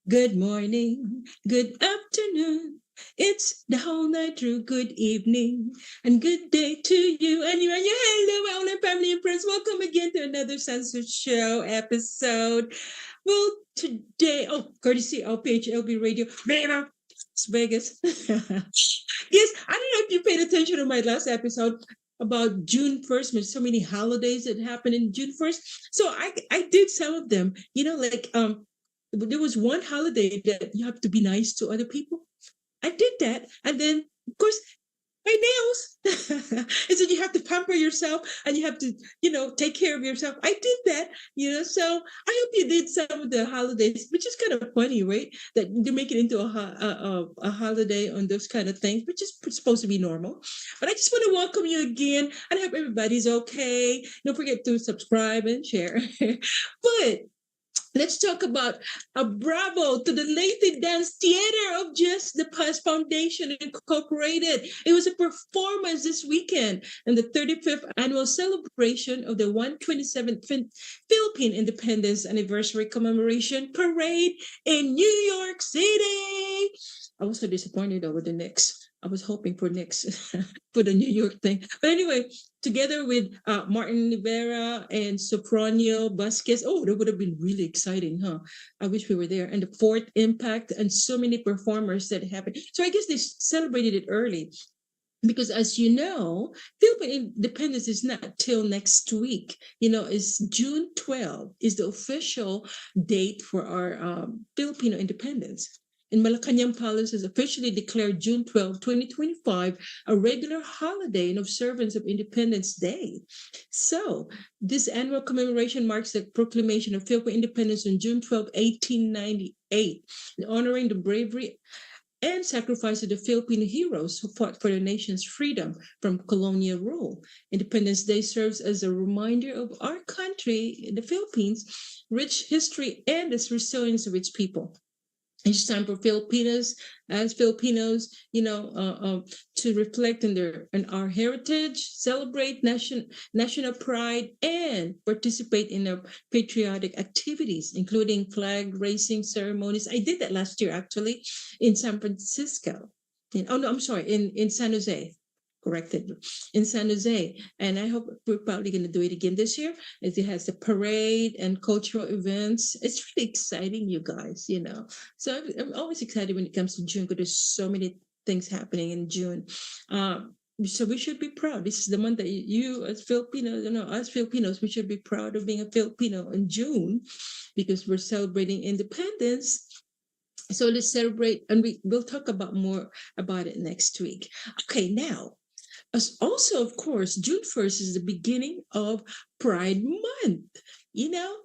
Good morning, good afternoon. It's the whole night through. Good evening and good day to you and you and your hello, online family and friends. Welcome again to another Censored Show episode. Well, today, courtesy of PHLB Radio, Las Vegas. Yes, I don't know if you paid attention to my last episode about June 1st. There's so many holidays that happen in June 1st. So I did some of them, there was one holiday that you have to be nice to other people. I did that. And then, of course, my nails. And so you have to pamper yourself and you have to, take care of yourself. I did that, so I hope you did some of the holidays, which is kind of funny, right? That they make it into a holiday on those kind of things, which is supposed to be normal. But I just want to welcome you again and I hope everybody's okay. Don't forget to subscribe and share. But let's talk about a bravo to the Lady Dance Theater of Just the Past Foundation Incorporated. It was a performance this weekend in the 35th annual celebration of the 127th Philippine Independence Anniversary Commemoration Parade in New York City. I was so disappointed though with the Knicks. I was hoping for Knicks for the New York thing. But anyway, together with Martin Rivera and Sopronio Vasquez. Oh, that would have been really exciting, huh? I wish we were there. And the Fourth Impact and so many performers that happened. So I guess they celebrated it early because as you know, Philippine independence is not till next week. It's June 12th is the official date for our Filipino independence. And Malacanang Palace has officially declared June 12, 2025, a regular holiday in observance of Independence Day. So, this annual commemoration marks the proclamation of Philippine independence on June 12, 1898, honoring the bravery and sacrifice of the Filipino heroes who fought for the nation's freedom from colonial rule. Independence Day serves as a reminder of our country, the Philippines, rich history and its resilience of its people. It's time for Filipinos, as Filipinos, to reflect on our heritage, celebrate national pride, and participate in our patriotic activities, including flag raising ceremonies. I did that last year actually in San Francisco. Oh no, I'm sorry, in San Jose. Corrected in San Jose, and I hope we're probably going to do it again this year. As it has the parade and cultural events. It's really exciting, you guys. So I'm always excited when it comes to June because there's so many things happening in June. So we should be proud. This is the month that you as Filipinos, us Filipinos, we should be proud of being a Filipino in June because we're celebrating independence. So let's celebrate, and we'll talk about more about it next week. Okay, now also, of course, June 1st is the beginning of Pride Month.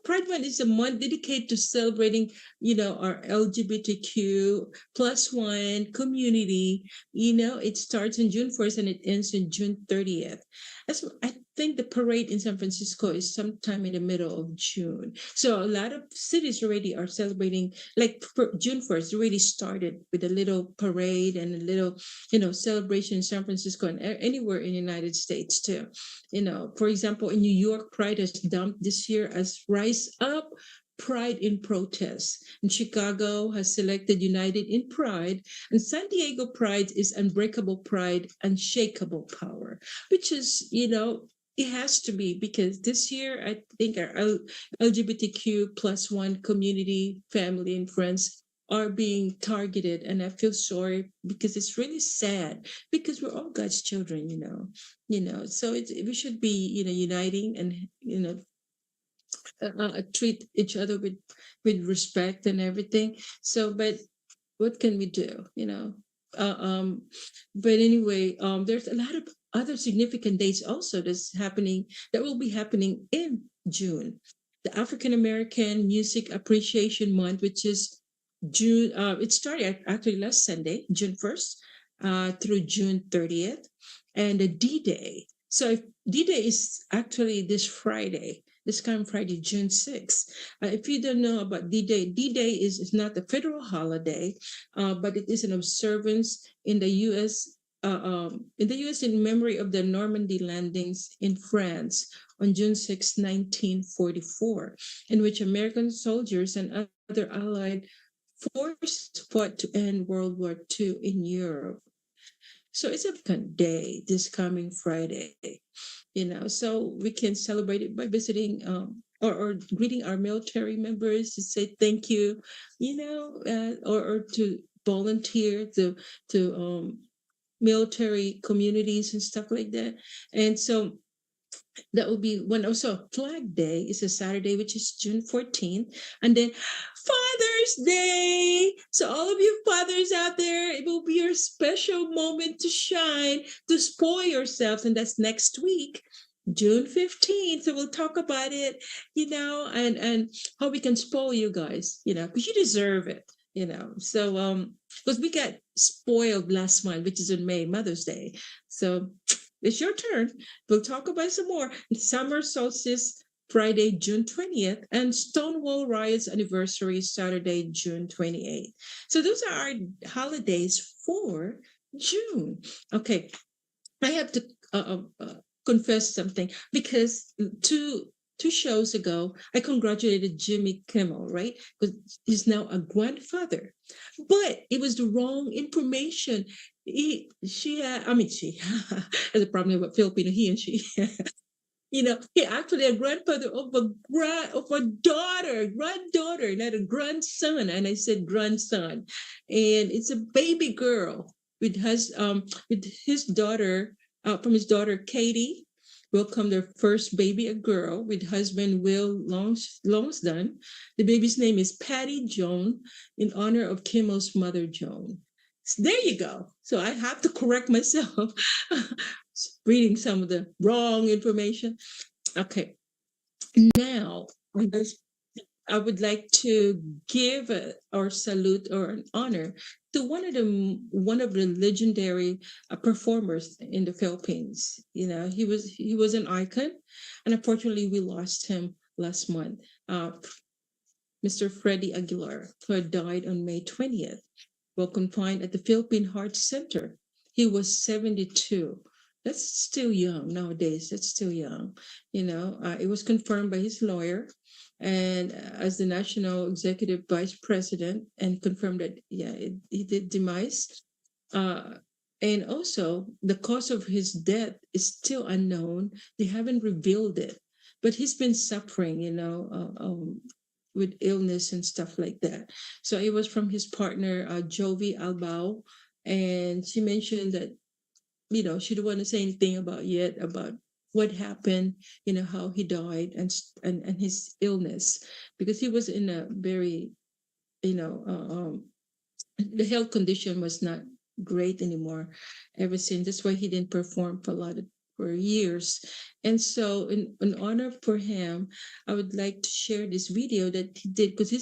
Pride Month is a month dedicated to celebrating, our LGBTQ plus one community. It starts on June 1st and it ends on June 30th. I think the parade in San Francisco is sometime in the middle of June. So a lot of cities already are celebrating, like for June 1st, already started with a little parade and a little celebration in San Francisco and anywhere in the United States too. For example, in New York, Pride has dumped this year as Rise Up Pride in Protest. And Chicago has selected United in Pride. And San Diego Pride is Unbreakable Pride, Unshakable Power, which is, it has to be because this year I think our LGBTQ plus one community, family, and friends are being targeted, and I feel sorry because it's really sad because we're all God's children, So we should be, uniting and treat each other with respect and everything. So, but what can we do? Uh, um, but anyway, there's a lot of other significant dates also that will be happening in June. The African American Music Appreciation Month, which is June. It started actually last Sunday, June 1st, through June 30th, and the D-Day. So D-Day is actually this Friday. This coming Friday, June 6th. If you don't know about D-Day, D-Day is not a federal holiday, but it is an observance in the U.S. In memory of the Normandy landings in France on June 6, 1944, in which American soldiers and other Allied forced fought to end World War II in Europe. So it's a vacant day this coming Friday, so we can celebrate it by visiting or greeting our military members to say thank you, or to volunteer to military communities and stuff like that. And so that will be one. Also, Flag Day is a Saturday, which is June 14th. And then Father's Day. So, all of you fathers out there, it will be your special moment to shine, to spoil yourselves. And that's next week, June 15th. So, we'll talk about it, and how we can spoil you guys, because you deserve it. So because we got spoiled last month, which is in May, Mother's Day. So it's your turn. We'll talk about some more. Summer solstice, Friday, June 20th, and Stonewall Riots anniversary, Saturday, June 28th. So those are our holidays for June. Okay, I have to confess something, because two shows ago, I congratulated Jimmy Kimmel, right? Because he's now a grandfather. But it was the wrong information. She has a problem with Filipino, he and she. He actually a grandfather of a granddaughter, not a grandson. And I said grandson. And it's a baby girl with his daughter, from his daughter Katie. Welcome their first baby, a girl, with husband Will Longsdon. The baby's name is Patty Joan, in honor of Kimmel's mother, Joan. So there you go. So I have to correct myself, reading some of the wrong information. Okay, now I would like to give or salute or an honor to one of the legendary performers in the Philippines. He was an icon, and unfortunately we lost him last month. Mr. Freddie Aguilar, who had died on May 20th, while confined at the Philippine Heart Center. He was 72. That's still young nowadays. That's still young. It was confirmed by his lawyer, and as the national executive vice president, and confirmed that, he did demise. And also, the cause of his death is still unknown. They haven't revealed it, but he's been suffering, with illness and stuff like that. So it was from his partner, Jovi Albao, and she mentioned that, she didn't want to say anything about what happened, how he died, and his illness, because he was in a very, the health condition was not great anymore ever since. That's why he didn't perform for years. And so in honor for him, I would like to share this video that he did, because he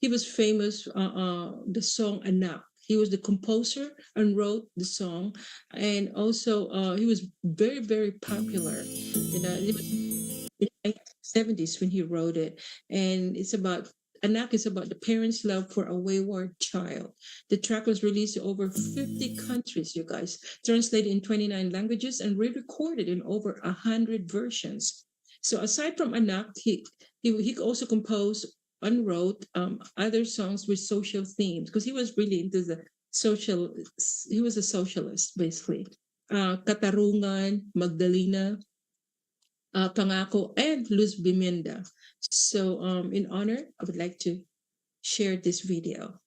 was famous, the song Anak. He was the composer and wrote the song. And also he was very, very popular. It was in the 70s when he wrote it. And Anak is about the parents' love for a wayward child. The track was released in over 50 countries, you guys, translated in 29 languages and re-recorded in over 100 versions. So aside from Anak, he also composed and wrote other songs with social themes, because he was really into he was a socialist, basically. Katarungan, Magdalena, Pangako, and Luz Biminda. So in honor, I would like to share this video.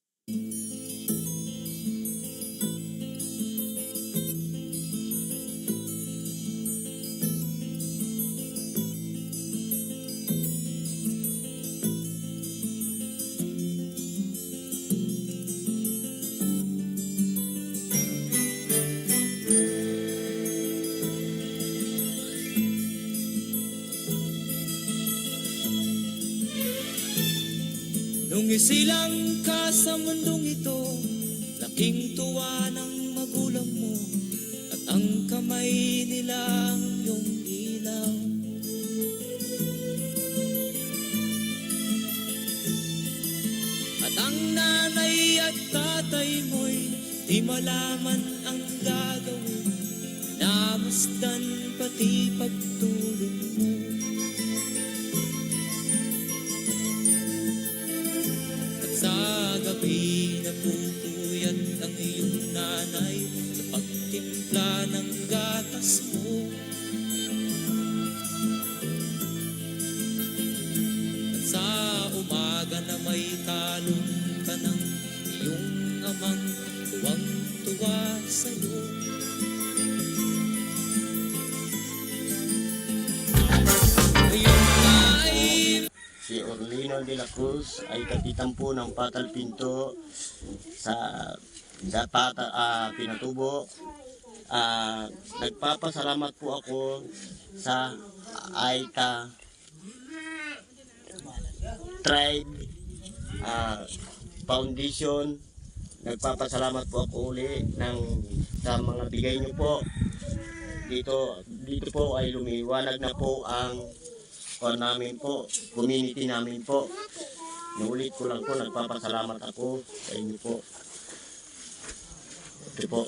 Nung isilang ka sa mundong ito, laking tuwa ng magulang mo, at ang kamay nila ang iyong ilaw. At ang nanay at tatay mo'y di malaman ang gagawin, namasdan pati pagtulog mo. Ba'y napupuyat ang iyong nanay sa pagtimpla ng gatas mo? At sa umaga na may talong ka ng iyong amang tuwang-tuwa sa'yo. Ngayon na ay Si Orlino de la Cruz ay kapitan po ng Patal Pinto sa Pinatubo. Nagpapasalamat po ako sa Aita Tribe Foundation. Nagpapasalamat po ako uli sa mga bigay niyo po. Dito po ay lumiwanag na po ang namin po, community namin po. Nulit ko lang po, nagpapasalamat ako sa inyo po. Ito po.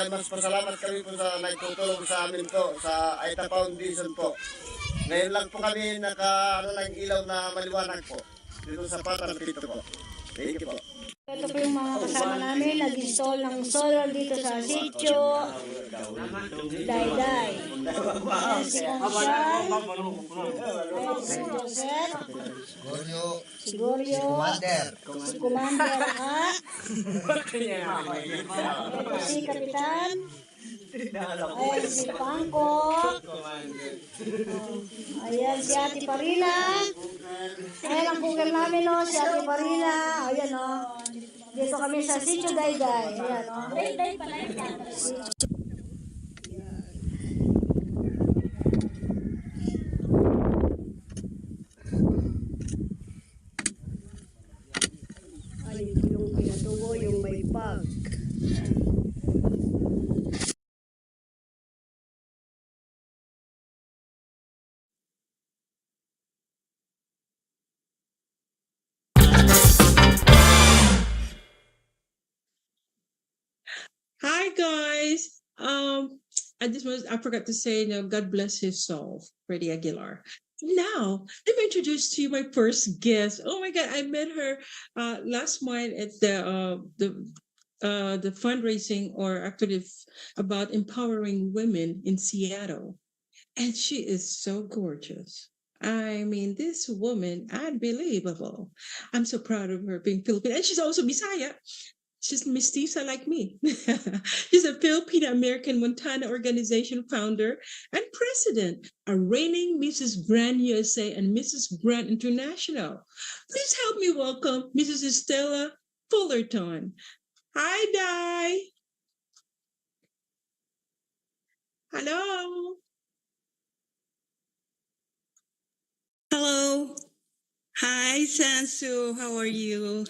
Mas pasalamat kami po sa nagtutulong sa amin po, sa Aita Foundation po. Ngayon lang po kami ng ilaw na maliwanag po. Dito sa Patal Pinto po. Thank you po. Ito po yung mga kasama namin, nag-install ng solar dito sa sitio. Dayday. Ayan si Conchal. Ayan si Joseph. Si Goryo. Si Commander Ha. Ito si Kapitan. Ayan si Pangko. Ayan si Ate Parila. Ayan ang bugel namin, no, si Ate Parila. Ayan, no. Dito kami sa Sitio Dayday. Ayan, no. Ay, yung pinatubo, yung may pag. Hi guys. I forgot to say, God bless his soul, Freddie Aguilar. Now, let me introduce to you my first guest. Oh my God, I met her last month at the fundraising, or actually about empowering women in Seattle, and she is so gorgeous. I mean, this woman, unbelievable. I'm so proud of her being Filipino, and she's also Bisaya. She's mestiza like me. She's a Filipino American Montana organization founder and president, a reigning Mrs. Grand USA and Mrs. Grand International. Please help me welcome Mrs. Estella Fullerton. Hi, Di. Hello. Hello. Hi, Sansu. How are you?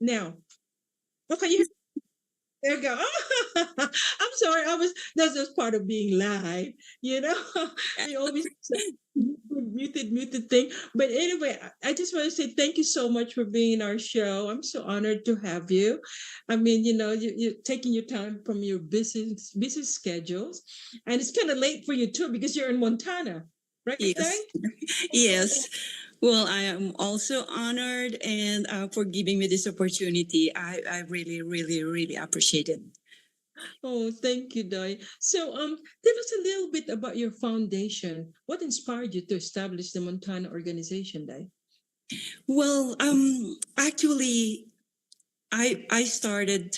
Now, okay, there you go. I'm sorry. That's just part of being live, you know. You always say muted thing. But anyway, I just want to say thank you so much for being in our show. I'm so honored to have you. I mean, you're taking your time from your busy schedules, and it's kind of late for you too because you're in Montana, right? Yes. Yes. Well, I am also honored and for giving me this opportunity. I really, really, really appreciate it. Oh, thank you, Dai. So, tell us a little bit about your foundation. What inspired you to establish the Montana organization, Dai? Well, actually, I started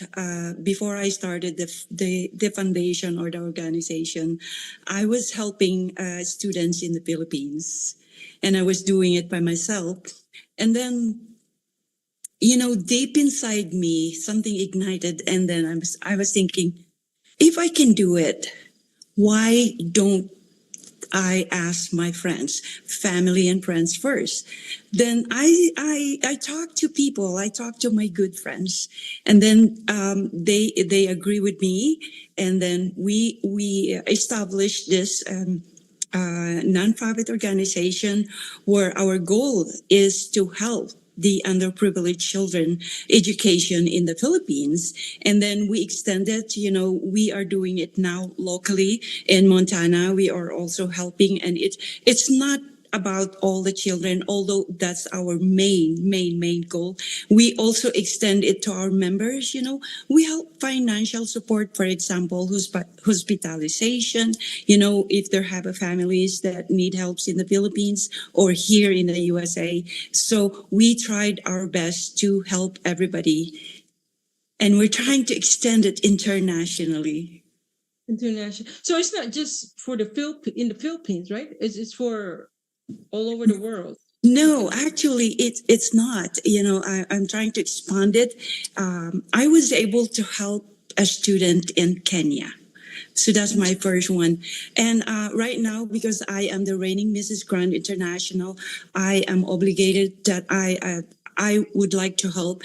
before I started the foundation or the organization. I was helping students in the Philippines, and I was doing it by myself. And then, deep inside me, something ignited, and then I was thinking, if I can do it, why don't I ask my friends, family and friends first? Then I talk to people. I talk to my good friends, and then they agree with me, and then we established this nonprofit organization where our goal is to help the underprivileged children education in the Philippines. And then we extended, we are doing it now locally in Montana. We are also helping, and it's not about all the children, although that's our main goal. We also extend it to our members. We help financial support, for example, hospitalization, if there have a families that need helps in the Philippines or here in the USA. So we tried our best to help everybody, and we're trying to extend it internationally. International. So it's not just for in the Philippines, right? It's for all over the world. No, actually, it's not. I'm trying to expand it. I was able to help a student in Kenya. So that's my first one. And right now, because I am the reigning Mrs. Grand International, I am obligated that I would like to help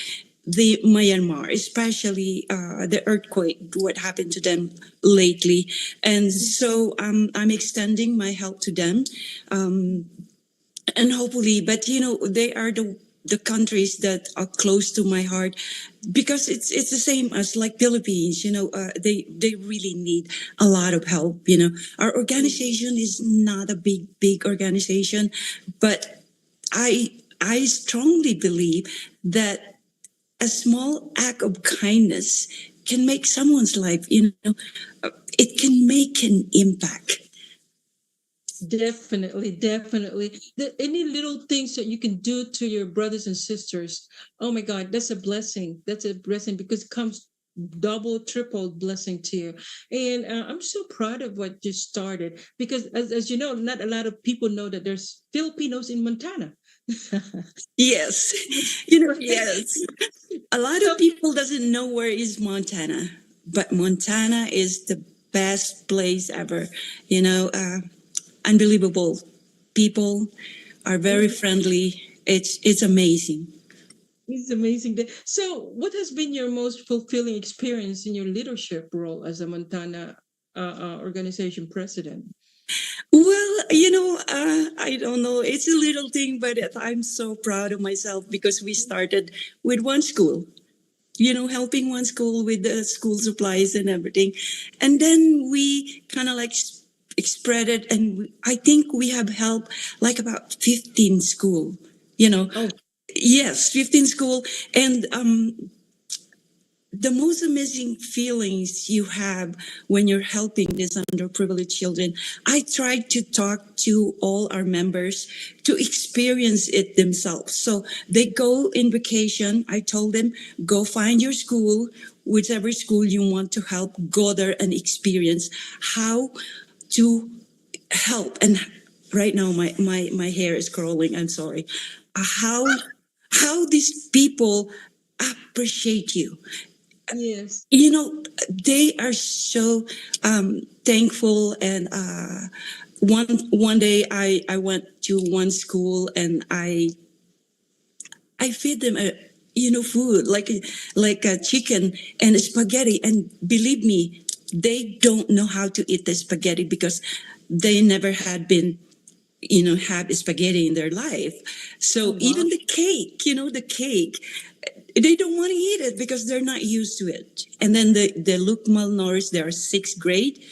the Myanmar, especially the earthquake, what happened to them lately. And so I'm extending my help to them. And hopefully, but they are the countries that are close to my heart, because it's the same as like Philippines. They really need a lot of help. Our organization is not a big organization, but I strongly believe that a small act of kindness can make someone's life. It can make an impact. Definitely, definitely. Any little things that you can do to your brothers and sisters, oh my God, that's a blessing. That's a blessing because it comes double, triple blessing to you. And I'm so proud of what you started because, as you know, not a lot of people know that there's Filipinos in Montana. Yes, yes. A lot So of people doesn't know where is Montana, but Montana is the best place ever. Unbelievable. People are very friendly. It's amazing. it's amazing. So, what has been your most fulfilling experience in your leadership role as a Montana organization president? Well, I don't know. It's a little thing, but I'm so proud of myself because we started with one school. Helping one school with the school supplies and everything. And then we kind of like spread it. And I think we have helped like about 15 school, you know. Oh, Yes, 15 school. And the most amazing feelings you have when you're helping these underprivileged children. I try to talk to all our members to experience it themselves. So they go in vacation. I told them, go find your school, whichever school you want to help, go there and experience how to help. And right now my hair is curling. I'm sorry. How these people appreciate you. yes. They are so thankful. And one day I went to one school and I feed them food like a chicken and spaghetti, and believe me, they don't know how to eat the spaghetti because they never had been have spaghetti in their life. Oh, So wow. even the cake, they don't want to eat it because they're not used to it. And then they look malnourished. They are sixth grade.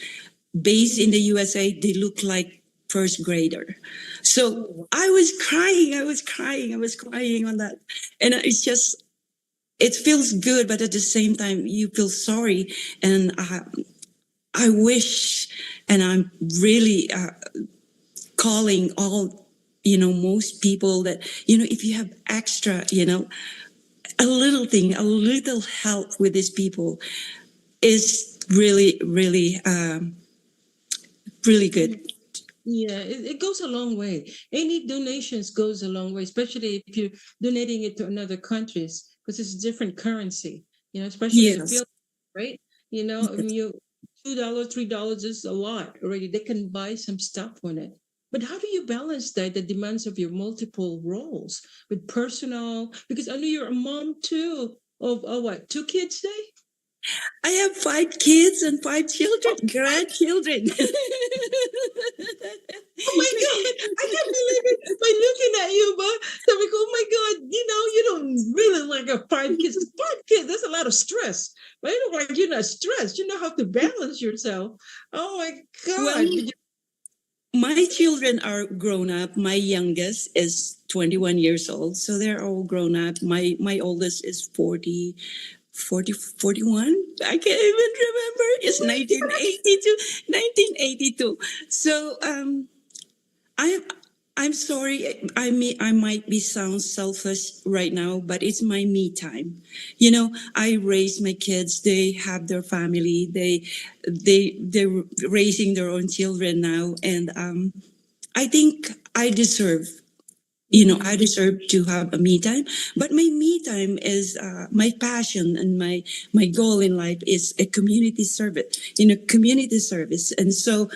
Based in the USA, they look like first grader. So I was crying. I was crying on that. And it feels good, but at the same time, you feel sorry. And I wish, and I'm really calling all, most people that, if you have extra, a little thing, a little help with these people is really, really, really good. Yeah, it goes a long way. Any donations goes a long way, especially if you're donating it to another countries because it's different currency. Especially in the Yes. field, right? I mean, you $2, $3 is a lot already. They can buy some stuff on it. But how do you balance that, the demands of your multiple roles with personal? Because I know you're a mom too of what, two kids, say? I have 5 kids and 5 children, grandchildren. Oh my God, I can't believe it by looking at you, but sabi ko, oh my God, like a 5 kids. 5 kids, that's a lot of stress. But you look like you're not stressed. You know how to balance yourself. Oh my Well, God. my children are grown up. My youngest is 21 years old, so they're all grown up. My oldest is 41. I can't even remember. It's 1982. 1982. So I I'm sorry. I might be sound selfish right now, but it's my me time. You know, I raise my kids. They have their family. They're raising their own children now, and I think I deserve. Mhm. I deserve to have a me time. But my me time is my passion, and my goal in life is a community service. Community service, and so.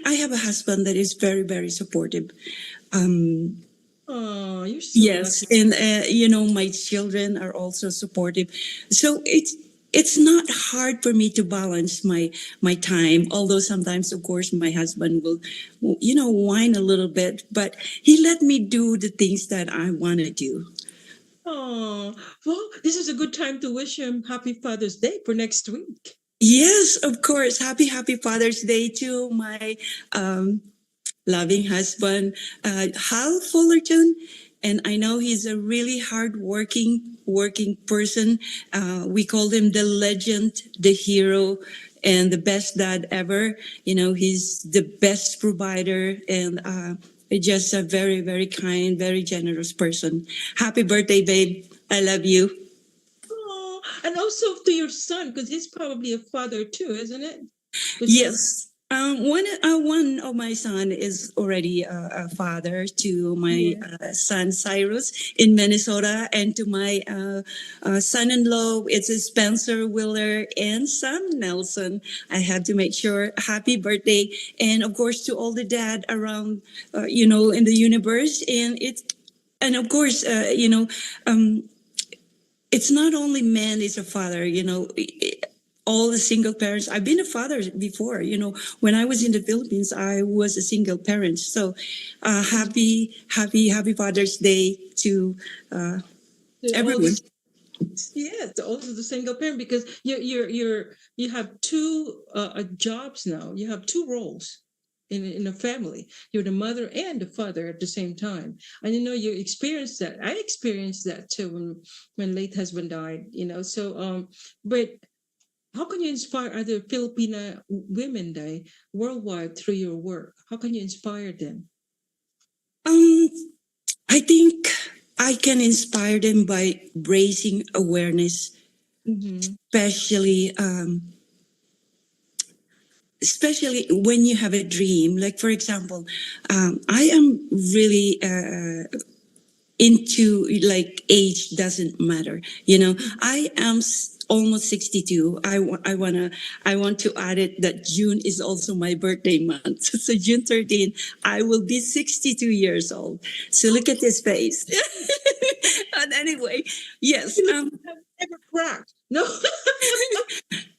I have a husband that is very very supportive. Oh, you're so Yes, lucky. and my children are also supportive. So it's not hard for me to balance my time. Although sometimes, of course, my husband will, whine a little bit, but he let me do the things that I want to do. Oh, well, this is a good time to wish him Happy Father's Day for next week. Yes, of course. Happy Father's Day to my um, loving husband, Hal Fullerton. And I know he's a really hard working person. We call him the legend, the hero, and the best dad ever. He's the best provider and just a very, very kind, very generous person. Happy birthday, babe. I love you. Oh, and also to your son, because he's probably a father too, isn't it? Because you, Yes. One of my son is already a father to my yeah. son Cyrus in Minnesota, and to my son-in-law, it's Spencer Willer and son Nelson. I have to make sure happy birthday, and of course to all the dad around, in the universe, and of course, um, it's not only man is a father, all the single parents. I've been a father before, when I was in the Philippines, I was a single parent. So happy Father's Day to uh, All everyone. this, yeah, to also the single parent because you have two jobs now. You have two roles in a family. You're the mother and the father at the same time, and you experienced that. I experienced that too when late husband died. So but how can you inspire other Filipina women, Day, worldwide through your work? How can you inspire them? Um, I think I can inspire them by raising awareness, Mm-hmm. especially especially when you have a dream. Like for example, I am really into like age doesn't matter. I am almost 62. I want to add it that June is also my birthday month. So June 13, I will be 62 years old. So look at this face. And anyway, yes. You have never cracked. No.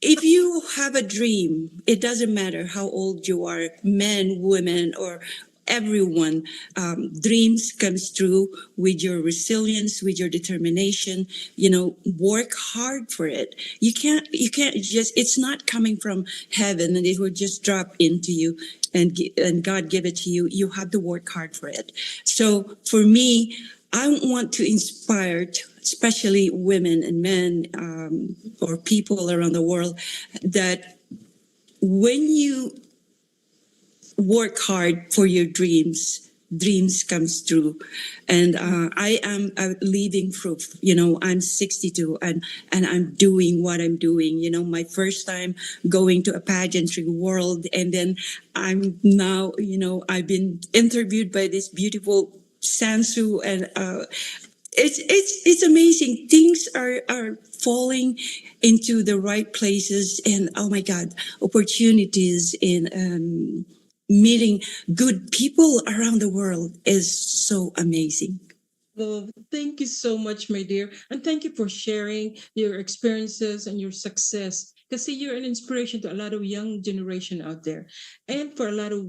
If you have a dream, it doesn't matter how old you are, men, women, or everyone. Dreams comes true with your resilience, with your determination. Work hard for it. You can't just. It's not coming from heaven and it will just drop into you and God give it to you. You have to work hard for it. So for me, I want to inspire, especially women and men, or people around the world, that when you work hard for your dreams comes true. And I am a living proof. I'm 62 and I'm doing what I'm doing. My first time going to a pageantry world, and then I'm now, I've been interviewed by this beautiful Sansu, and it's amazing. Things are falling into the right places, and oh my God, opportunities in meeting good people around the world is so amazing. Well, thank you so much, my dear. And thank you for sharing your experiences and your success. Because see, you're an inspiration to a lot of young generation out there. And for a lot of,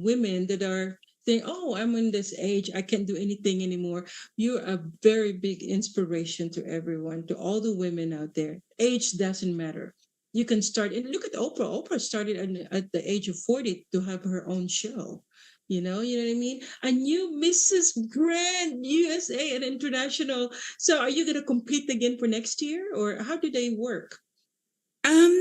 women that are think, oh, I'm in this age, I can't do anything anymore. You're a very big inspiration to everyone, to all the women out there. Age doesn't matter. You can start, and look at Oprah. Oprah started at the age of 40 to have her own show. You know what I mean? A new Mrs. Grand USA and International. So are you going to compete again for next year, or how do they work? Um,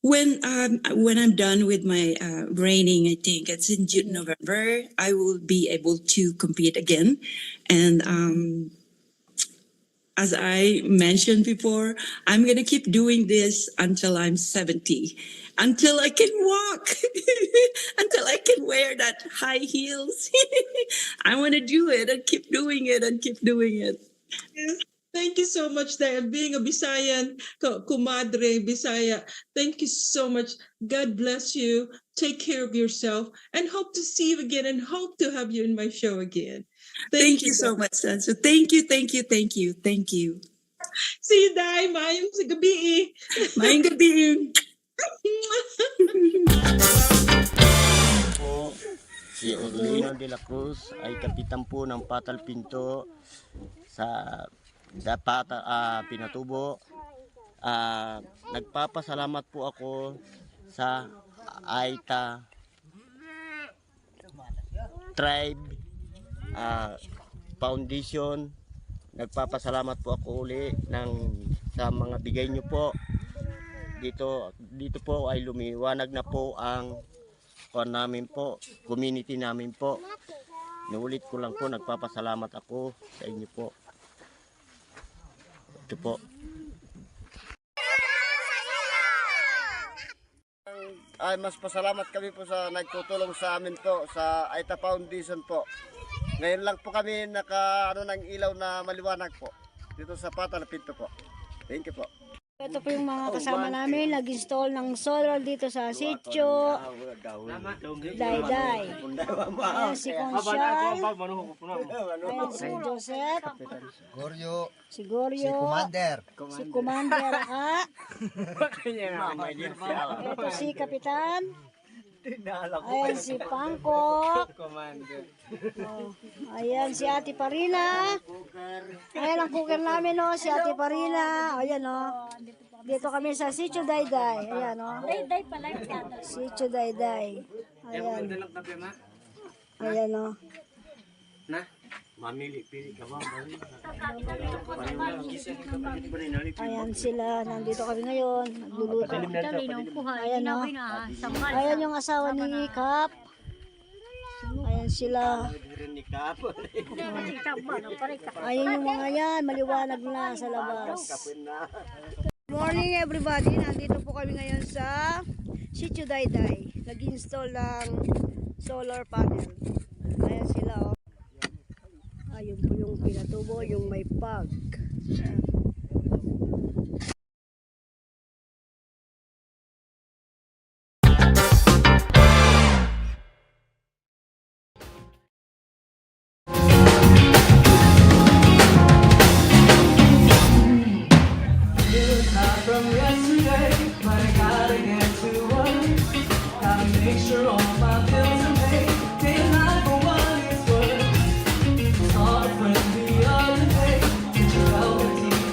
when I'm done with my reigning, I think it's in June, November, I will be able to compete again. And as I mentioned before, I'm gonna keep doing this until I'm 70, until I can walk, until I can wear that high heels. I want to do it and keep doing it and keep doing it. Yes. Thank you so much, Diane. Being a Bisayan, kumadre, Bisaya, thank you so much. God bless you. Take care of yourself and hope to see you again and hope to have you in my show again. Thank you so much, Sanso. Thank you, thank you, thank you, thank you. See you, Day. Mayong sa gabi. Mayong gabi. Po, si Orlino de la Cruz ay kapitan po ng Patal Pinto sa Pinatubo. Nagpapasalamat po ako sa Aita Tribe Foundation. Nagpapasalamat po ako uli sa mga bigay nyo po. Dito po ay lumiwanag na po ang namin po, community namin po. Nuulit ko lang po, nagpapasalamat ako sa inyo po. Ito po. Ay, mas pasalamat kami po sa nagtutulong sa amin po sa Aita Foundation po. Ngayon lang po kami ng ilaw na maliwanag po dito sa Patal Pinto po. Thank you po. Ito po yung mga kasama namin, nag-install ng solar dito sa sitio. Dayday. Ayan si Conchal. Ayan si Joseph. Si Goryo. Si Commander Aka. Ito si Kapitan. Ayan si Pangko. Ayan si Ate Parina. Ayan ang cooker namin, no, si Ate Parina. Ayan, no. Dito kami sa Sitio Dayday. Ayan, no. Dayday pala. Sitio Dayday. Ayan. Ayan, no. Mamili-pili ka ba? Ayan sila. Nandito kami ngayon. Nagluluto. Ayan, no. Ayan yung asawa ni Kap. Ayan sila. Ayan yung mga yan. Maliwanag na sa labas. Good morning everybody. Nandito po kami ngayon sa Sitio Dayday. Nag-install ng solar panel. Ayan sila, oh. Ayun po yung pinatubo, yung may pag. From yesterday, but I gotta get to work. Gotta make sure all my bills are paid. Can't lie for what it's worth. Saw a friend the other day. Picture of a TV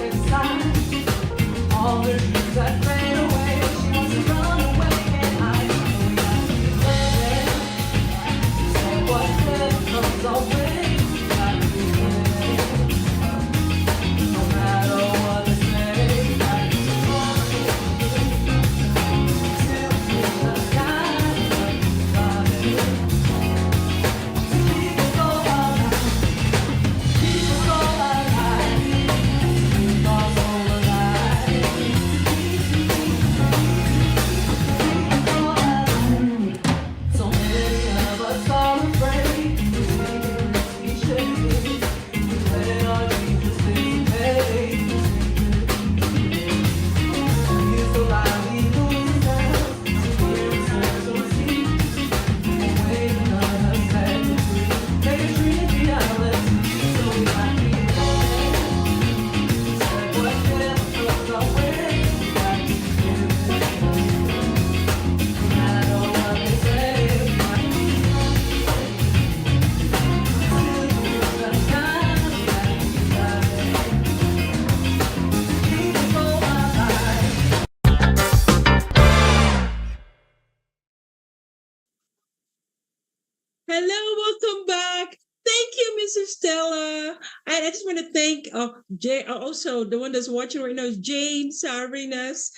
welcome back. Thank you, Mrs. Stella. And I just want to thank Jay. Also, the one that's watching right now is James Sarinas.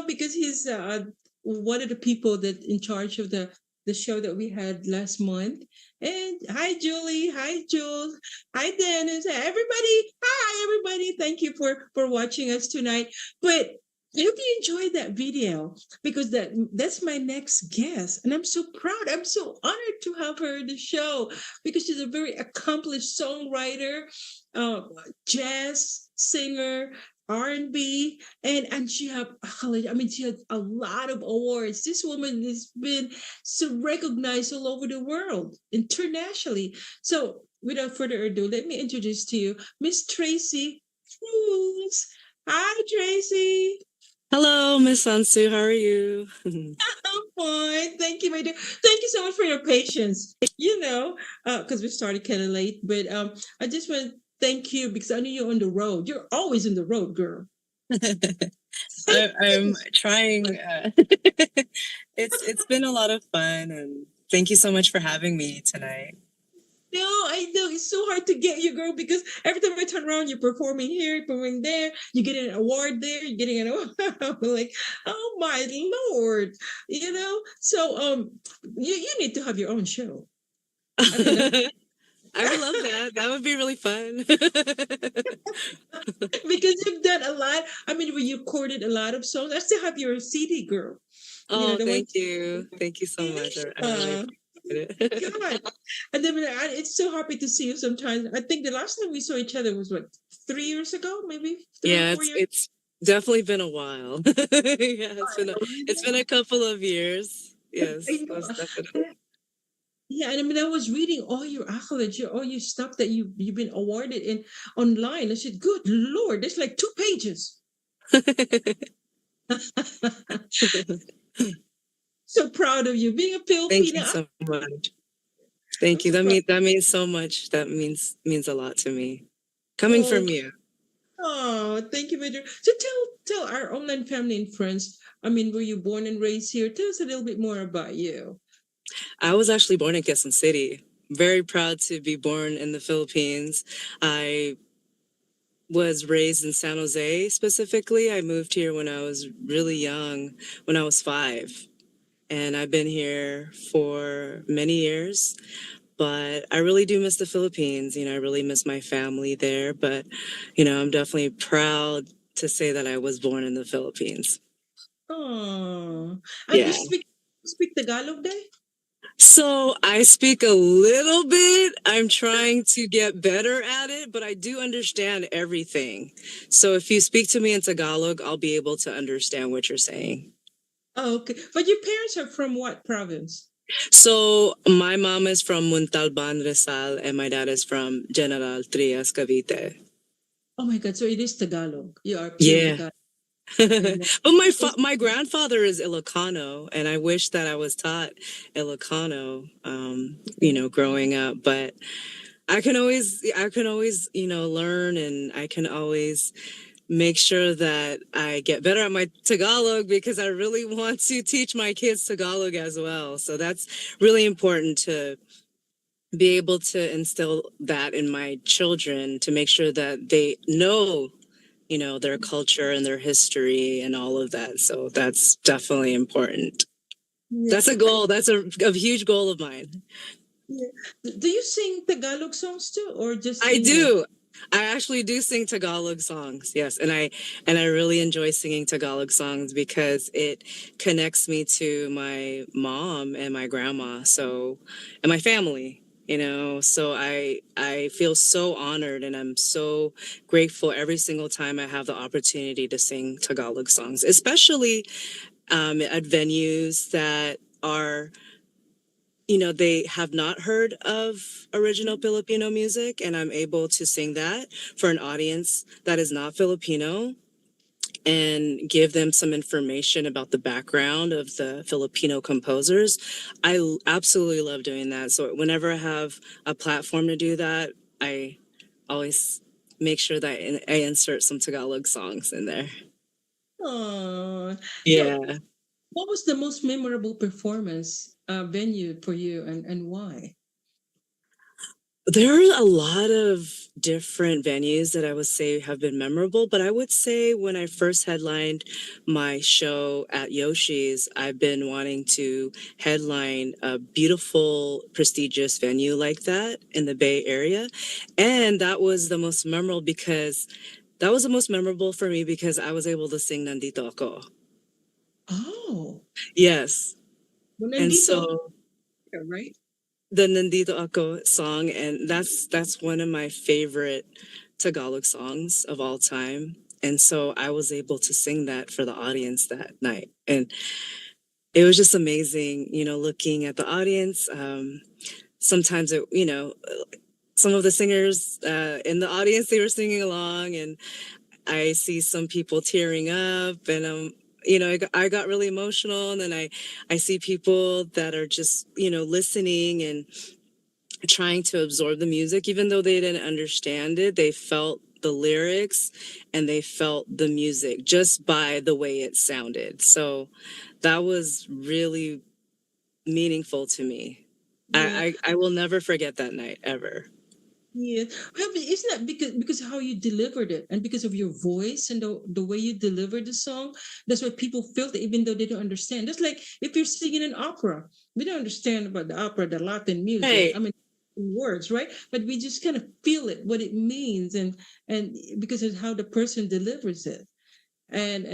Because he's one of the people that in charge of the show that we had last month. And hi, Julie. Hi, Jules. Hi, Dennis. Hi, everybody. Hi, everybody. Thank you for watching us tonight. But I hope you enjoyed that video because that's my next guest, and I'm so proud. I'm so honored to have her in the show because she's a very accomplished songwriter, uh, jazz singer, R&B, and she have accolades. I mean, she has a lot of awards. This woman has been so recognized all over the world, internationally. So, without further ado, let me introduce to you Miss Tracy Cruz. Hi, Tracy. Hello, Miss Sansu. How are you? I'm fine. Thank you, my dear. Thank you so much for your patience. Because we started kind of late, but I just want to thank you because I know you're on the road. You're always on the road, girl. I'm trying. It's been a lot of fun, and thank you so much for having me tonight. No, I know it's so hard to get you, girl, because every time I turn around, you're performing here, you're performing there, you're getting an award there, you're getting an award. I'm like, oh my lord, So you need to have your own show. I mean, I would love that. That would be really fun. because you've done a lot. I mean, you recorded a lot of songs. I still have your CD, girl. Oh, The one. thank you. Thank you so much. I really Uh, appreciate it. God. And then it's so happy to see you sometimes. I think the last time we saw each other was what, 3 years ago, maybe 3 or Yeah, 4 years. it's definitely been a while. Yeah, it's been a couple of years. Yes, I know. most definitely. Yeah, and I mean, I was reading all your accolades, all your stuff that you've been awarded in online. I said, "Good Lord, there's like 2 pages." So proud of you, being a Thank you Filipina. so much. I'm Thank you. so proud. That means so much. That means a lot to me. Coming Oh, from you. oh, thank you, Major. So tell our online family and friends. I mean, were you born and raised here? Tell us a little bit more about you. I was actually born in Quezon City. Very proud to be born in the Philippines. I was raised in San Jose specifically. I moved here when I was really young, when I was 5. And I've been here for many years. But I really do miss the Philippines. I really miss my family there. But, I'm definitely proud to say that I was born in the Philippines. Oh, and you Yeah. speak Tagalog, there? So I speak a little bit. I'm trying to get better at it, but I do understand everything. So if you speak to me in Tagalog, I'll be able to understand what you're saying. Oh, okay. But your parents are from what province? So my mom is from Montalban, Rizal, and my dad is from General Trias, Cavite. Oh my God! So it is Tagalog. You are pure Yeah. Tagalog. But my grandfather is Ilocano, and I wish that I was taught Ilocano, growing up. But I can always, learn, and I can always make sure that I get better at my Tagalog because I really want to teach my kids Tagalog as well. So that's really important to be able to instill that in my children to make sure that they know, their culture and their history and all of that. So that's definitely important. Yeah. That's a goal. That's a huge goal of mine. Yeah. Do you sing Tagalog songs too, or just I English? do. I actually do sing Tagalog songs. Yes, and I really enjoy singing Tagalog songs because it connects me to my mom and my grandma, and my family, So I feel so honored and I'm so grateful every single time I have the opportunity to sing Tagalog songs, especially at venues that are they have not heard of original Filipino music, and I'm able to sing that for an audience that is not Filipino and give them some information about the background of the Filipino composers. Absolutely love doing that. So whenever I have a platform to do that, I always make sure that I insert some Tagalog songs in there. Oh, so Yeah. what was the most memorable performance venue for you, and why? There are a lot of different venues that I would say have been memorable, but I would say when I first headlined my show at Yoshi's, I've been wanting to headline a beautiful, prestigious venue like that in the Bay Area. And that was the most memorable because that was the most memorable for me because I was able to sing Nandito Ako. Oh, Yes. well, And nandito, so right? the Nandito Ako song, and that's one of my favorite Tagalog songs of all time. And so I was able to sing that for the audience that night. And it was just amazing, looking at the audience. Sometimes some of the singers in the audience, they were singing along, and I see some people tearing up, and I got really emotional. And then I see people that are just, listening and trying to absorb the music, even though they didn't understand it. They felt the lyrics and they felt the music just by the way it sounded. So that was really meaningful to me. Yeah. I will never forget that night ever. Yeah, well, but isn't that because how you delivered it and because of your voice and the way you delivered the song, that's what people felt even though they don't understand. That's like if you're singing an opera, we don't understand about the opera, the Latin music. Right. I mean, words, right? But we just kind of feel it, what it means, and because of how the person delivers it. And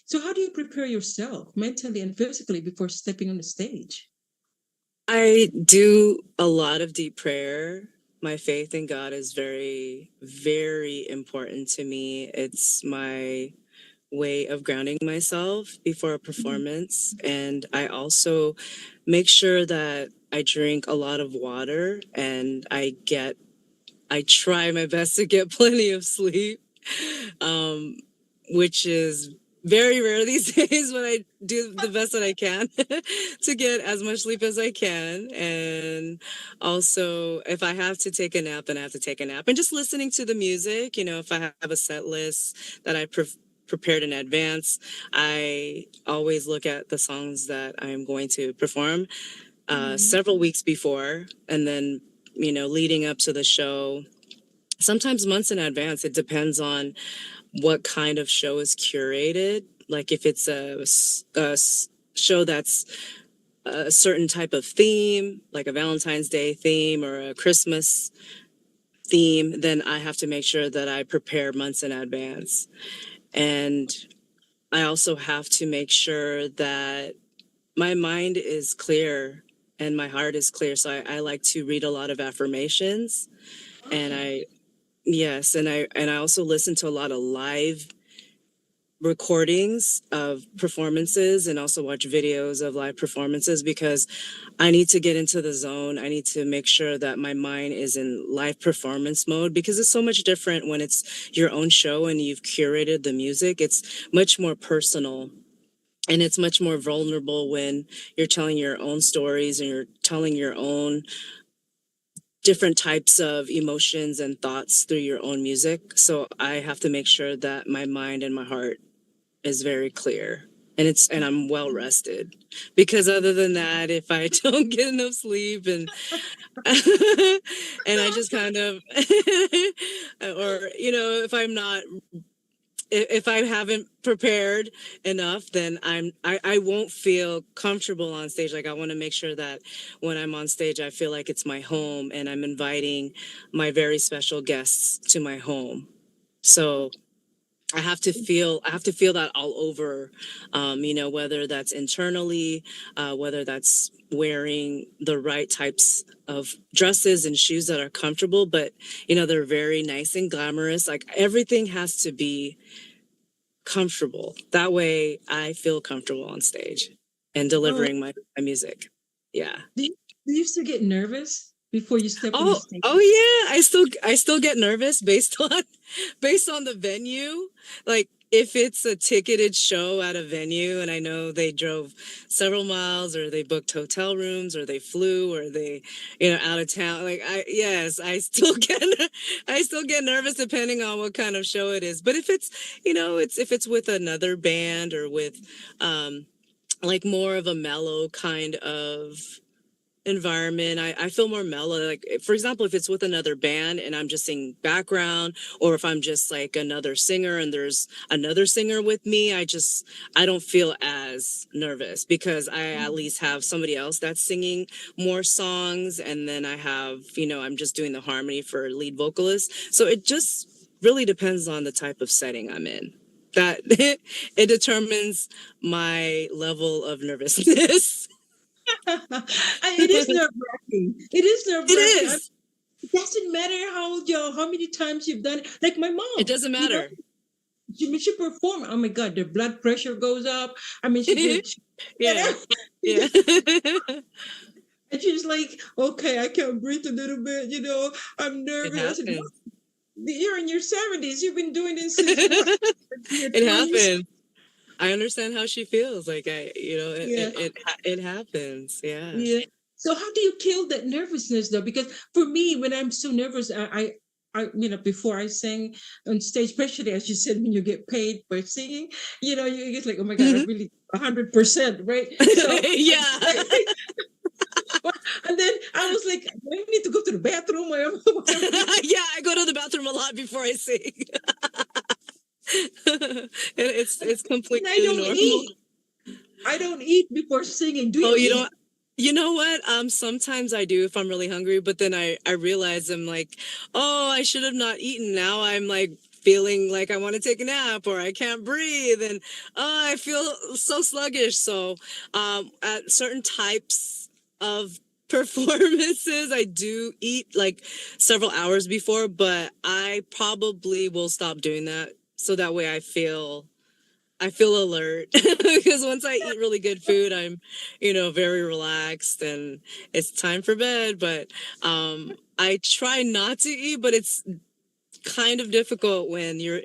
so, how do you prepare yourself mentally and physically before stepping on the stage? I do a lot of deep prayer. My faith in God is very, very important to me. It's my way of grounding myself before a performance. And I also make sure that I drink a lot of water and I try my best to get plenty of sleep, um, which is very rare these days, but I do the best that I can to get as much sleep as I can. And also, if I have to take a nap, then I have to take a nap. And just listening to the music, if I have a set list that I prepared in advance, I always look at the songs that I'm going to perform Mm. several weeks before, and then leading up to the show, sometimes months in advance. It depends on what kind of show is curated. Like if it's a show that's a certain type of theme, like a Valentine's Day theme or a Christmas theme, then I have to make sure that I prepare months in advance. And I also have to make sure that my mind is clear and my heart is clear. So I like to read a lot of affirmations, and Oh, I also listen to a lot of live recordings of performances and also watch videos of live performances because I need to get into the zone. I need to make sure that my mind is in live performance mode because it's so much different when it's your own show and you've curated the music. It's much more personal. And it's much more vulnerable when you're telling your own stories and you're telling your own different types of emotions and thoughts through your own music. So I have to make sure that my mind and my heart is very clear and I'm well rested. Because other than that, if I don't get enough sleep and and I just kind of or if I'm not if I haven't prepared enough, then I won't feel comfortable on stage. Like I want to make sure that when I'm on stage, I feel like it's my home and I'm inviting my very special guests to my home. So I have to feel that all over, whether that's internally, whether that's wearing the right types of dresses and shoes that are comfortable, but they're very nice and glamorous. Like everything has to be comfortable. That way I feel comfortable on stage and oh, delivering my music. Yeah. do you still get nervous before you step on the stage? Oh yeah, I still get nervous based on based on the venue. Like if it's a ticketed show at a venue and I know they drove several miles or they booked hotel rooms or they flew or they out of town, like I still get nervous depending on what kind of show it is. But if it's if it's with another band or with like more of a mellow kind of environment, I feel more mellow. Like, for example, if it's with another band and I'm just singing background, or if I'm just like another singer and there's another singer with me, I don't feel as nervous because I at least have somebody else that's singing more songs. And then I have, I'm just doing the harmony for lead vocalist. So it just really depends on the type of setting I'm in. That it determines my level of nervousness. It is nerve wracking. It is nerve It wracking. is. It doesn't matter how many times you've done it. Like my It mom, doesn't matter. she performed. Oh my God, the blood pressure goes up. I mean, she did. Yeah. Yeah. And she's like, okay, I can't breathe a little bit. I'm It nervous. I said, happens. "Mom, you're in your 70s. You've been doing this since what? In your It 20s? happens. I understand how she feels. Like Yeah. it happens. Yeah. Yeah. So how do you kill that nervousness though? Because for me, when I'm so nervous, before I sing on stage, especially as you said, when you get paid for singing, you get like, oh my God, I really 100%, right? So, Yeah. and then I was like, I need to go to the bathroom. Yeah, I go to the bathroom a lot before I sing. It's And I completely don't normal. eat. I don't eat before singing. Do Oh, you eat? you know what? Sometimes I do if I'm really hungry, but then I realize I'm like, oh, I should have not eaten. Now I'm like feeling like I want to take a nap or I can't breathe, and I feel so sluggish. So, at certain types of performances, I do eat like several hours before, but I probably will stop doing that so that way I feel alert because once I eat really good food, I'm, very relaxed and it's time for bed. But I try not to eat, but it's kind of difficult when you're,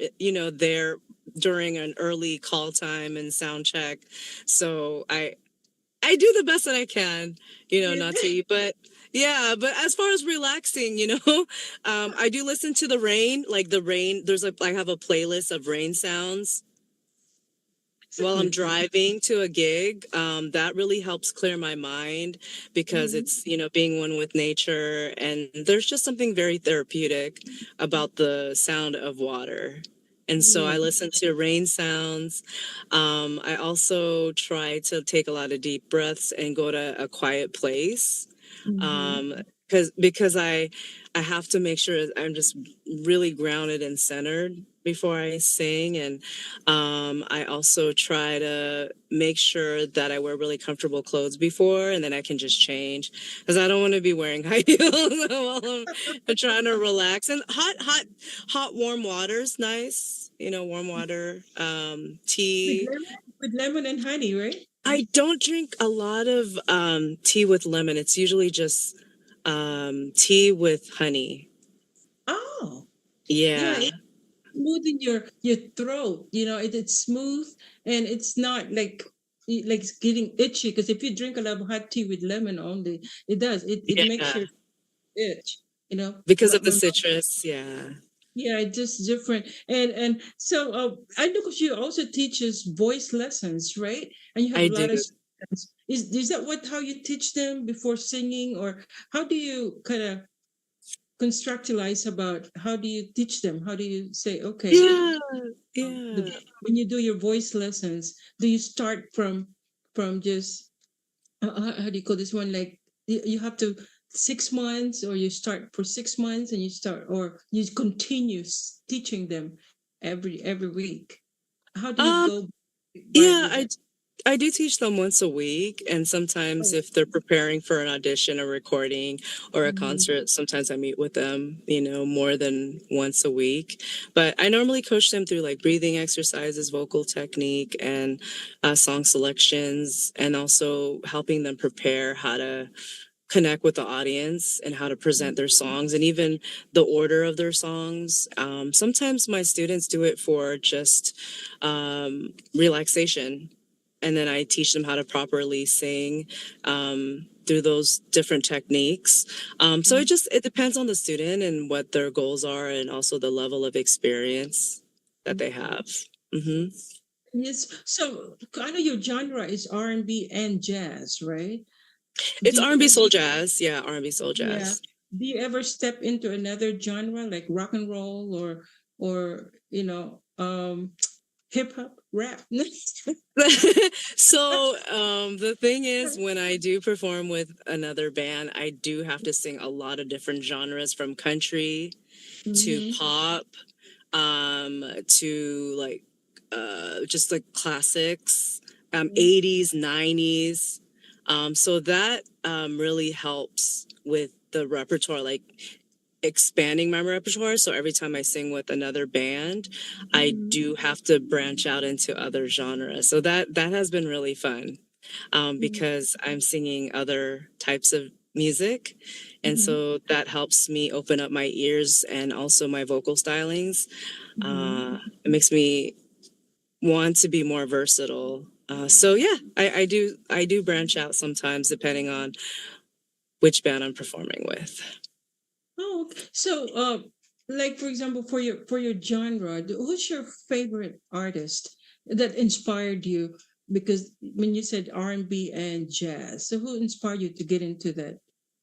there during an early call time and sound check. So I do the best that I can, not to eat, but yeah, but as far as relaxing, I do listen to the rain, like the rain. I have a playlist of rain sounds while I'm driving to a gig. That really helps clear my mind because it's, being one with nature. And there's just something very therapeutic about the sound of water. And so I Yeah. listen to rain sounds. I also try to take a lot of deep breaths and go to a quiet place. Mhm. Um, because I have to make sure I'm just really grounded and centered before I sing. And I also try to make sure that I wear really comfortable clothes before, and then I can just change because I don't want to be wearing high heels while I'm trying to relax. And hot, warm water's nice. Warm water, With tea. lemon, with lemon and honey, right? I don't drink a lot of tea with lemon. It's usually just tea with honey. Oh, yeah. Yeah. It's smooth in your throat. It's smooth and it's not like it's getting itchy. Because if you drink a lot of hot tea with lemon only, it does. It makes Yeah. your itch. Because of But the my citrus. Yeah. Yeah, it's just different. And so I know because you also teaches voice lessons, right? And you have I a do. lot of students. Is that how you teach them before singing, or how do you kind of constructualize about how do you teach them? How do you say, okay, Yeah. Yeah. when you do your voice lessons, do you start from just how do you call this one? Like you have to 6 months, or you start for 6 months and you start, or you continue teaching them every week. How do you Um, go by yeah, with that? I do teach them once a week, and sometimes Oh, if they're preparing for an audition, a recording, or a mhm. concert, sometimes I meet with them, more than once a week. But I normally coach them through like breathing exercises, vocal technique, and song selections, and also helping them prepare how to connect with the audience and how to present their songs and even the order of their songs. Sometimes my students do it for just relaxation. And then I teach them how to properly sing through those different techniques. So it depends on the student and what their goals are and also the level of experience that they have. Hmm. Yes. So I know your genre is R&B and jazz, right? Do It's you R&B ever, soul jazz. Yeah, R&B soul yeah. jazz. Do you ever step into another genre like rock and roll or hip hop rap? So the thing is, when I do perform with another band, I do have to sing a lot of different genres, from country to Mm-hmm. pop, to like just like classics, 80s, 90s. So that really helps with the repertoire, like expanding my repertoire. So every time I sing with another band, I do have to branch out into other genres. So that has been really fun, because I'm singing other types of music. And Mm-hmm. so that helps me open up my ears and also my vocal stylings. Mm-hmm. It makes me want to be more versatile. So yeah, I do branch out sometimes depending on which band I'm performing with. Oh, okay. So, like for example, for your genre, who's your favorite artist that inspired you? Because when you said R&B and jazz, so who inspired you to get into that I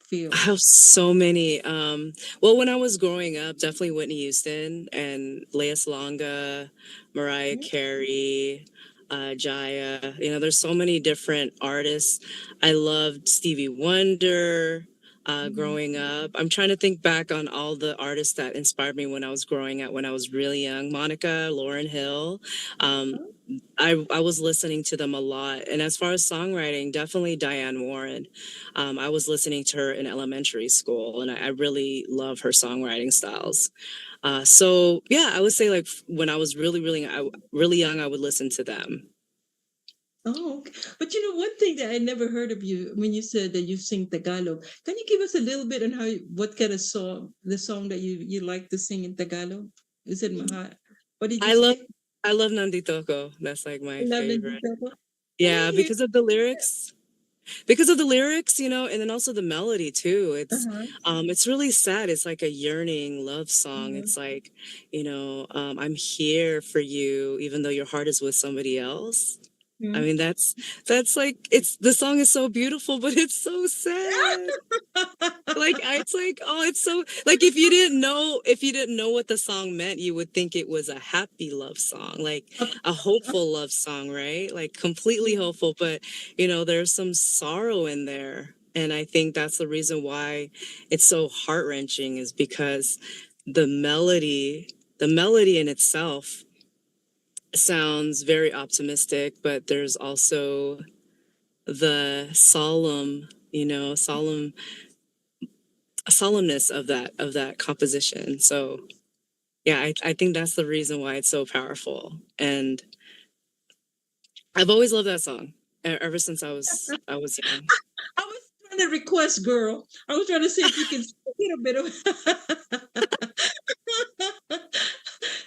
field? have so many. Well, when I was growing up, definitely Whitney Houston and Lea Salonga, Mariah Carey, Jaya. There's so many different artists. I loved Stevie Wonder. Mhm. Growing up, I'm trying to think back on all the artists that inspired me when I was growing up, when I was really young. Monica, Lauryn Hill. Um, I was listening to them a lot. And as far as songwriting, definitely Diane Warren. I was listening to her in elementary school, and I really love her songwriting styles. So yeah, I would say like when I was really young, I would listen to them. Oh, okay. But one thing that I never heard of you when you said that you sing Tagalog. Can you give us a little bit on what kind of song, the song that you like to sing in Tagalog? Is it Maha? What did you I love say? I love Nandito Ko. That's like my Love favorite. Nandito. Yeah, Hey, because of the lyrics. Because of the lyrics, and then also the melody too. uh-huh. It's really sad. It's like a yearning love song. Uh-huh. It's like, I'm here for you even though your heart is with somebody else. I Hmm. mean, that's like, the song is so beautiful, but it's so sad. Like it's like, oh, it's so, like, if you didn't know what the song meant, you would think it was a happy love song, like a hopeful love song, right? Like completely hopeful, but there's some sorrow in there. And I think that's the reason why it's so heart-wrenching, is because the melody, the melody in itself sounds very optimistic, but there's also the solemnness of that composition. So yeah, I think that's the reason why it's so powerful. And I've always loved that song, ever since I was young. I was trying to request, girl. I was trying to see if you can get a bit of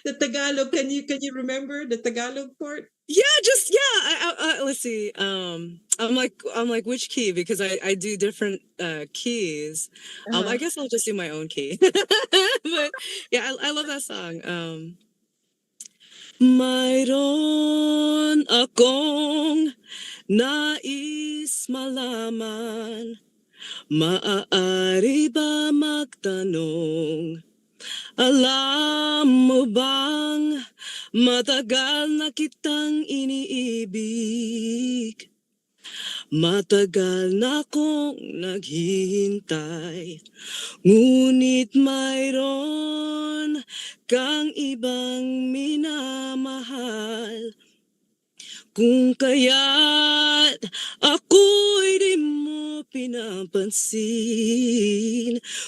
the Tagalog. Can you remember the Tagalog part? Yeah, just yeah. Let's see. I'm like which key, because I do different keys. I Uh-huh. guess I'll just do my own key. But yeah, I love that song. Mayroon akong nais malaman, maaari ba magtanong? Alam mo bang matagal na kitang iniibig? Matagal na akong naghihintay, ngunit mayroon kang ibang minamahal. Kung kaya't ako'y di mo pinapansin,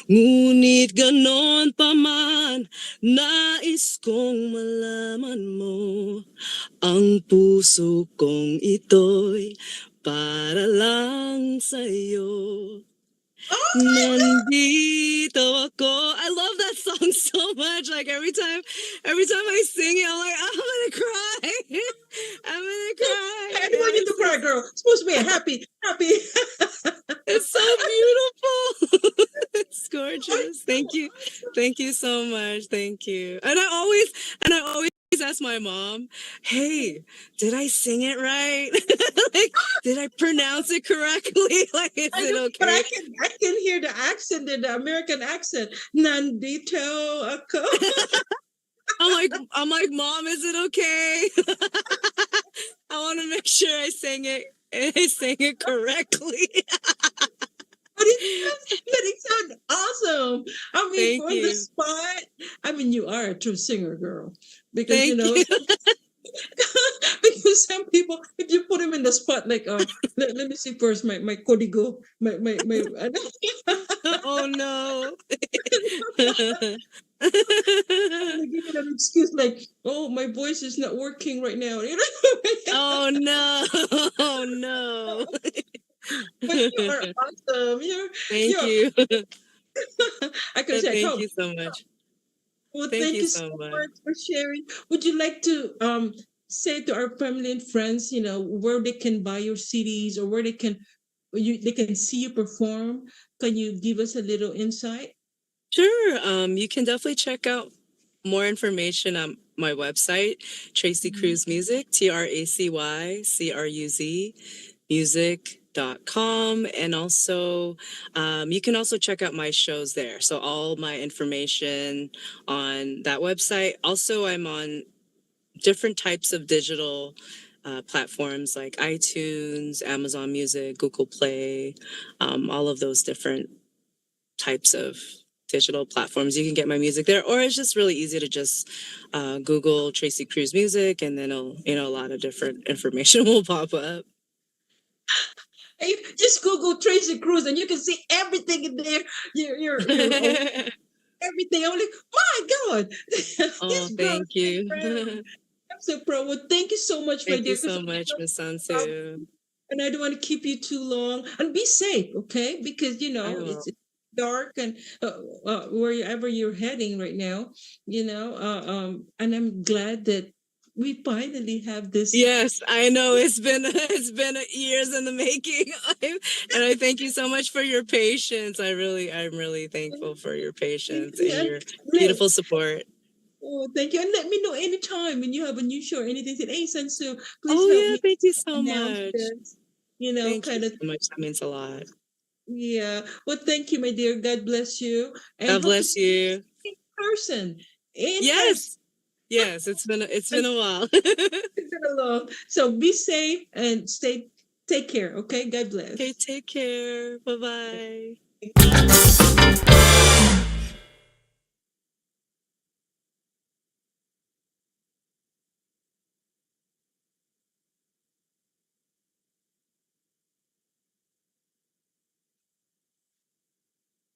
ngunit ganon pa man, nais kong malaman mo, ang puso kong ito'y para lang sa'yo. Nandito ako. I love that song so much. Like every time I sing it, I'm like, I'm gonna cry. I'm gonna cry. I don't Yeah, want you to cry, girl. It's supposed to be a happy, happy. it's so beautiful. It's gorgeous. Thank you so much. Thank you. And I always ask my mom, "Hey, did I sing it right? Like, did I pronounce it correctly? Like, is I it know, but okay?" I can hear the accent, the American accent. Nandito ako. I'm like, "Mom, is it okay?" I want to make sure I sang it correctly. But it sounds awesome. I mean, Thank on the you. spot. I mean, you are a true singer, girl. Because Thank you. because some people, if you put them in the spot, like, let me see first my código, my Oh no. they give it an excuse like, oh, my voice is not working right now. You know, Oh no. Oh no. but you are awesome. Thank You're. you. I can say, Thank oh, you so much. well, Thank thank you you so so much. much for sharing. Would you like to say to our family and friends, where they can buy your CDs or where they can see you perform? Can you give us a little insight? Sure. You can definitely check out more information on my website, Tracy Mhm. Cruz Music, TracyCruz music.com. And also, you can also check out my shows there. So all my information on that website. Also, I'm on different types of digital platforms like iTunes, Amazon Music, Google Play, all of those different types of digital platforms. You can get my music there, or it's just really easy to just Google Tracy Cruz Music, and then a lot of different information will pop up. Hey, just Google Tracy Cruz and you can see everything in there. Your everything. I'm like, my God, Oh, this girl is thank you. incredible. I'm so proud. Well, thank you so much, my Thank you dear, because so much, Miss um, Sansu. and I don't want to keep you too long. And be safe, okay? Because I it's will. dark and wherever you're heading right now, and I'm glad that we finally have this. Yes, I know it's been years in the making, and I thank you so much for your patience. I'm really thankful for your patience and And your let, beautiful support. oh, thank you. And let me know anytime when you have a new show or anything. Say, hey, Sansu, please Oh help yeah, me thank you so announce much. this. Thank you Kind of. so much. That means a lot. Yeah. Well, thank you, my dear. God bless you. And God hope to bless see you you. in person. In person. Yes, yes. It's been a while. Along. So be safe and take care. Okay. God Okay, bless. take care. Bye bye.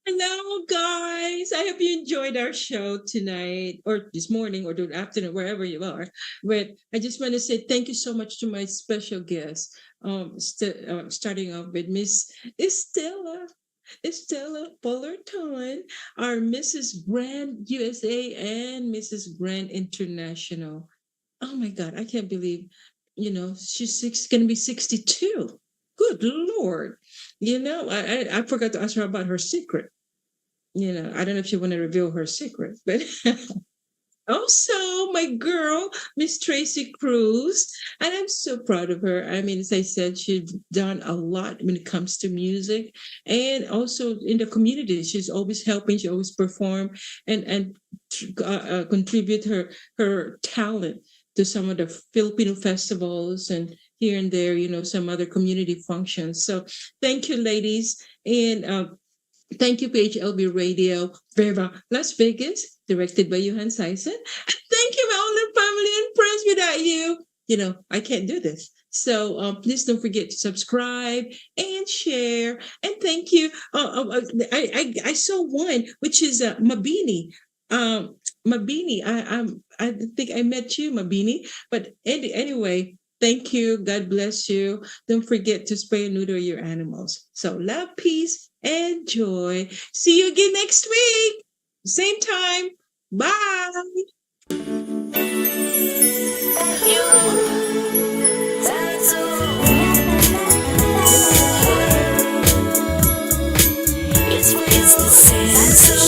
Hello, guys. I hope you enjoyed our show tonight or this morning or the afternoon, wherever you are. But I just want to say thank you so much to my special guest. Starting off with Miss Estella. Estella Fullerton, our Mrs. Grand USA and Mrs. Grand International. Oh my God, I can't believe, she's going to be 62. Good Lord. I forgot to ask her about her secret. I don't know if she want to reveal her secret, but also my girl, Miss Tracy Cruz, and I'm so proud of her. I mean, as I said, she's done a lot when it comes to music, and also in the community. She's always helping. She always perform and contribute her talent to some of the Filipino festivals and here and there. Some other community functions. So thank you, ladies, and thank you, PHLB Radio, Viva Las Vegas, directed by Johan Seisen. And thank you, my only family and friends. Without you, I can't do this. So please don't forget to subscribe and share. And thank you. I saw one, which is Mabini. Mabini, I think I met you, Mabini. But anyway, thank you. God bless you. Don't forget to spay and neuter your animals. So love, peace, and joy. See you again next week. Same time. Bye. It's the sense